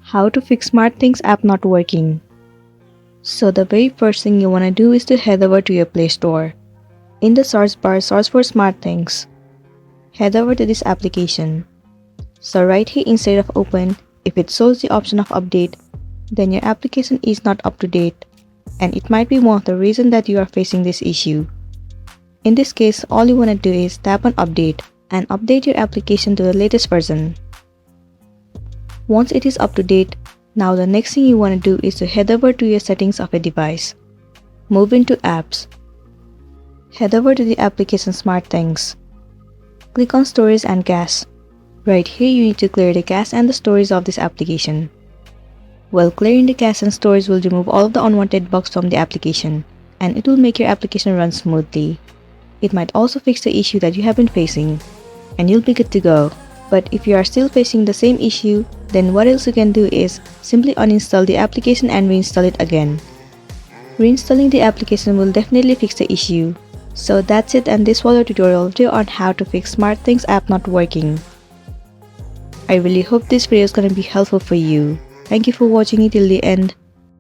How to fix SmartThings app not working. So the very first thing you want to do is to head over to your Play Store. In the search bar, search for SmartThings. Head over to this application. So right here instead of open, if it shows the option of update, then your application is not up to date, and it might be one of the reasons that you are facing this issue. In this case, all you want to do is tap on update and update your application to the latest version. Once it is up to date, now the next thing you want to do is to head over to your settings of a device. Move into apps. Head over to the application SmartThings. Click on storage and cache. Right here you need to clear the cache and the storage of this application. While clearing the cache and storage will remove all of the unwanted bugs from the application, and it will make your application run smoothly. It might also fix the issue that you have been facing, and you'll be good to go. But if you are still facing the same issue, then what else you can do is simply uninstall the application and reinstall it again. Reinstalling the application will definitely fix the issue. So that's it, and this was a tutorial video on how to fix SmartThings app not working. I really hope this video is going to be helpful for you. Thank you for watching it till the end.